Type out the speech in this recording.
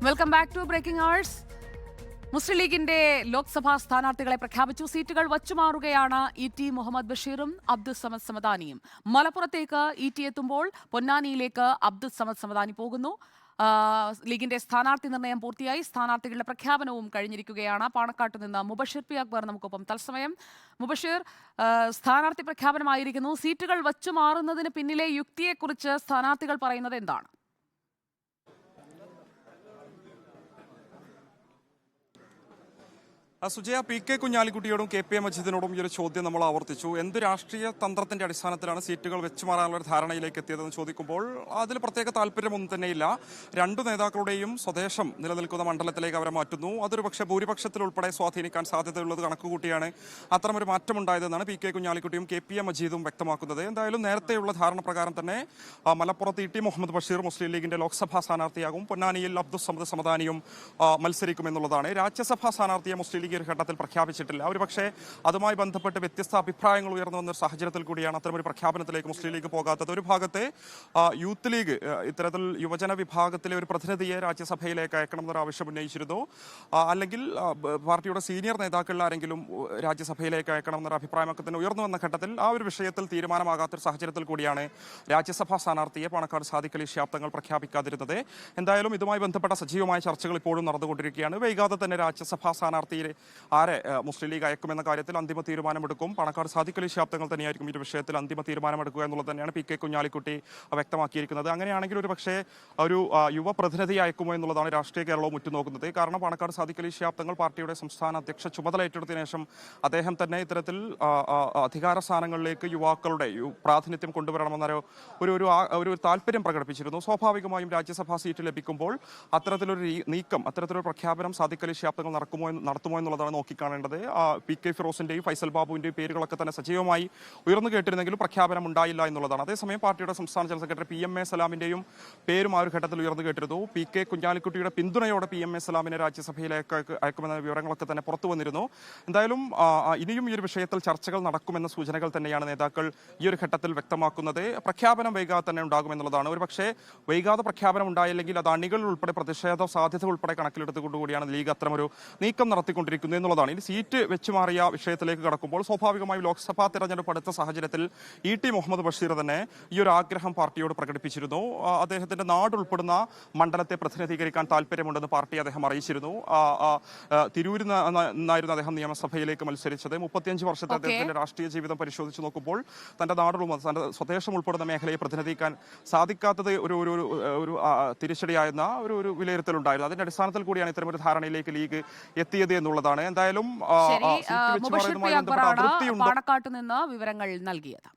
Welcome back to breaking hours. മുസ്ലിം ലീഗിന്റെ ലോക്സഭാ സ്ഥാനാർത്ഥികളെ പ്രഖ്യാപിച്ചു. സീറ്റുകൾ വച്ചുമാറുകയാണ് ഇ.ടി. മുഹമ്മദ് ബഷീറും അബ്ദുൾ സമദ് സമദാനിയും. മലപ്പുറത്തേക്ക് ഇ.ടി. എത്തുമ്പോൾ പൊന്നാനിയിലേക്ക് അബ്ദുൾ സമദ് സമദാനി പോകുന്നു. ലീഗിന്റെ സ്ഥാനാർത്ഥി നിർണയം പൂർത്തിയായി. സ്ഥാനാർത്ഥികളുടെ പ്രഖ്യാപനവും കഴിഞ്ഞിരിക്കുകയാണ്. പാണക്കാട്ട് നിന്ന് മുബഷിർ പി അക്ബർ നമുക്കൊപ്പം തത്സമയം. മുബഷിർ, സ്ഥാനാർത്ഥി പ്രഖ്യാപനമായിരിക്കുന്നു. സീറ്റുകൾ വച്ചുമാറുന്നതിന് പിന്നിലെ യുക്തിയെക്കുറിച്ച് സ്ഥാനാർത്ഥികൾ പറയുന്നത് എന്താണ്? സുജയ, പി കെ കുഞ്ഞാലിക്കുട്ടിയോടും കെ പി എ മജീദിനോടും ഈ ഒരു ചോദ്യം നമ്മൾ ആവർത്തിച്ചു. എന്ത് രാഷ്ട്രീയ തന്ത്രത്തിന്റെ അടിസ്ഥാനത്തിലാണ് സീറ്റുകൾ വെച്ചുമാറാനുള്ള ഒരു ധാരണയിലേക്ക് എത്തിയതെന്ന് ചോദിക്കുമ്പോൾ അതിൽ പ്രത്യേക താല്പര്യമൊന്നും തന്നെയില്ല. രണ്ടു നേതാക്കളുടെയും സ്വദേശം നിലനിൽക്കുന്ന മണ്ഡലത്തിലേക്ക് അവരെ മാറ്റുന്നു. അതൊരു പക്ഷേ ഭൂരിപക്ഷത്തിൽ ഉൾപ്പെടെ സ്വാധീനിക്കാൻ സാധ്യതയുള്ളത് കണക്കുകൂട്ടിയാണ് അത്തരമൊരു മാറ്റമുണ്ടായതെന്നാണ് പി കെ കുഞ്ഞാലിക്കുട്ടിയും കെ പി എ മജീദും വ്യക്തമാക്കുന്നത്. എന്തായാലും നേരത്തെയുള്ള ധാരണ പ്രകാരം തന്നെ മലപ്പുറത്ത് ഇ.ടി. മുഹമ്മദ് ബഷീർ മുസ്ലിം ലീഗിന്റെ ലോക്സഭാ സ്ഥാനാർത്ഥിയാകും. പൊന്നാനിയിൽ അബ്ദുൾ സമദ് സമദാനിയും മത്സരിക്കുമെന്നുള്ളതാണ്. രാജ്യസഭാ സ്ഥാനാർത്ഥിയെ മുസ്ലിം ഒരു ഘട്ടത്തിൽ പ്രഖ്യാപിച്ചിട്ടില്ല. ഒരുപക്ഷെ അതുമായി ബന്ധപ്പെട്ട് വ്യത്യസ്ത അഭിപ്രായങ്ങൾ ഉയർന്നു വന്ന സാഹചര്യത്തിൽ കൂടിയാണ് അത്തരമൊരു പ്രഖ്യാപനത്തിലേക്ക് മുസ്ലിം ലീഗ് പോകാത്തത്. ഒരു ഭാഗത്തെ യൂത്ത് ലീഗ് ഇത്തരത്തിൽ യുവജന വിഭാഗത്തിലെ ഒരു പ്രതിനിധിയെ രാജ്യസഭയിലേക്ക് അയക്കണമെന്നൊരു ആവശ്യം ഉന്നയിച്ചിരുന്നു. അല്ലെങ്കിൽ പാർട്ടിയുടെ സീനിയർ നേതാക്കളിൽ ആരെങ്കിലും രാജ്യസഭയിലേക്ക് അയക്കണമെന്നൊരു അഭിപ്രായമൊക്കെ തന്നെ ഉയർന്നു വന്ന ഘട്ടത്തിൽ ആ ഒരു വിഷയത്തിൽ തീരുമാനമാകാത്തൊരു സാഹചര്യത്തിൽ കൂടിയാണ് രാജ്യസഭാ സ്ഥാനാർത്ഥിയെ പാണക്കാട് സാദിഖ് അലി ശിഹാബ് തങ്ങൾ പ്രഖ്യാപിക്കാതിരുന്നത്. എന്തായാലും ഇതുമായി ബന്ധപ്പെട്ട സജീവമായ ചർച്ചകൾ ഇപ്പോഴും നടന്നുകൊണ്ടിരിക്കുകയാണ്. വൈകാതെ തന്നെ രാജ്യസഭാ സ്ഥാനാർത്ഥിയെ ആരെ മുസ്ലിം ലീഗ് അയക്കുമെന്ന കാര്യത്തിൽ അന്തിമ തീരുമാനമെടുക്കും. പാണക്കാട് സാദിഖ് അലി ശിഹാബ് തങ്ങൾ തന്നെയായിരിക്കും ഈ വിഷയത്തിൽ അന്തിമ തീരുമാനമെടുക്കുക എന്നുള്ളത് തന്നെയാണ് പി കെ കുഞ്ഞാലിക്കുട്ടി വ്യക്തമാക്കിയിരിക്കുന്നത്. അങ്ങനെയാണെങ്കിൽ ഒരു പക്ഷേ ഒരു യുവ പ്രതിനിധി അയക്കുമോ എന്നുള്ളതാണ് രാഷ്ട്രീയ കേരളവും ഉറ്റുനോക്കുന്നത്. കാരണം പാണക്കാട് സാദിഖ് അലി ശിഹാബ് തങ്ങൾ പാർട്ടിയുടെ സംസ്ഥാന അധ്യക്ഷ ചുമതല ഏറ്റെടുത്തതിനു ശേഷം അദ്ദേഹം തന്നെ ഇത്തരത്തിൽ അധികാര സ്ഥാനങ്ങളിലേക്ക് യുവാക്കളുടെ പ്രാതിനിധ്യം കൊണ്ടുവരണമെന്ന ഒരു താല്പര്യം പ്രകടിപ്പിച്ചിരുന്നു. സ്വാഭാവികമായും രാജ്യസഭാ സീറ്റ് ലഭിക്കുമ്പോൾ അത്തരത്തിലൊരു നീക്കം, അത്തരത്തിലൊരു പ്രഖ്യാപനം സാദിഖ് അലി ശിഹാബ് തങ്ങൾ നടത്തുമോ എന്നുള്ളതാണ് നോക്കിക്കാണേണ്ടത്. പി കെ ഫിറോസിന്റെയും ഫൈസൽ ബാബുവിന്റെയും പേരുകളൊക്കെ തന്നെ സജീവമായി ഉയർന്നു കേട്ടിരുന്നെങ്കിലും പ്രഖ്യാപനം ഉണ്ടായില്ല എന്നുള്ളതാണ്. അതേസമയം പാർട്ടിയുടെ സംസ്ഥാന general secretary P M A സലാമിന്റെയും പേരും ആ ഒരു ഘട്ടത്തിൽ ഉയർന്നു കേട്ടിരുന്നു. പി കെ കുഞ്ഞാലിക്കുട്ടിയുടെ പിന്തുണയോടെ പി എം എ സലാമിനെ രാജ്യസഭയിലേക്ക് അയക്കുമെന്ന വിവരങ്ങളൊക്കെ തന്നെ പുറത്തു വന്നിരുന്നു. എന്തായാലും ഇനിയും ഈ ഒരു വിഷയത്തിൽ ചർച്ചകൾ നടക്കുമെന്ന സൂചനകൾ തന്നെയാണ് നേതാക്കൾ ഈ ഒരു ഘട്ടത്തിൽ വ്യക്തമാക്കുന്നത്. പ്രഖ്യാപനം വൈകാതെ തന്നെ ഉണ്ടാകുമെന്നുള്ളതാണ്. ഒരു പക്ഷേ വൈകാതെ പ്രഖ്യാപനം ഉണ്ടായില്ലെങ്കിൽ അത് അണികൾ ഉൾപ്പെടെ പ്രതിഷേധ സാധ്യത ഉൾപ്പെടെ കണക്കിലെടുത്തുകൊണ്ടുകൂടിയാണ് ലീഗ് അത്തരമൊരു നീക്കം നടത്തിക്കൊണ്ടിരിക്കുന്നത് എന്നുള്ളതാണ്. ഇനി സീറ്റ് വെച്ചുമാറിയ വിഷയത്തിലേക്ക് കടക്കുമ്പോൾ സ്വാഭാവികമായും ലോക്സഭാ തെരഞ്ഞെടുപ്പ് അടുത്ത സാഹചര്യത്തിൽ ഇ.ടി. മുഹമ്മദ് ബഷീർ തന്നെ ഈ ഒരു ആഗ്രഹം പാർട്ടിയോട് പ്രകടിപ്പിച്ചിരുന്നു. അദ്ദേഹത്തിന്റെ നാട് ഉൾപ്പെടുന്ന മണ്ഡലത്തെ പ്രതിനിധീകരിക്കാൻ താല്പര്യമുണ്ടെന്ന് പാർട്ടി അദ്ദേഹം അറിയിച്ചിരുന്നു. തിരൂരിൽ നിന്നായിരുന്നു അദ്ദേഹം നിയമസഭയിലേക്ക് മത്സരിച്ചത്. 35 വർഷത്തെ അദ്ദേഹത്തിന്റെ രാഷ്ട്രീയ ജീവിതം പരിശോധിച്ച് നോക്കുമ്പോൾ തന്റെ നാടും തന്റെ സ്വദേശം ഉൾപ്പെടുന്ന മേഖലയെ പ്രതിനിധീകരിക്കാൻ സാധിക്കാത്തത് ഒരു തിരിച്ചടിയായിരുന്ന ഒരു വിലയിരുത്തലുണ്ടായിരുന്നു. അതിന്റെ അടിസ്ഥാനത്തിൽ കൂടിയാണ് ഇത്തരമൊരു ധാരണയിലേക്ക് ലീഗ് എത്തിയത് എന്നുള്ളതാണ്. എന്തായാലും പാണക്കാട്ട് നിന്ന് വിവരങ്ങൾ നൽകിയത്.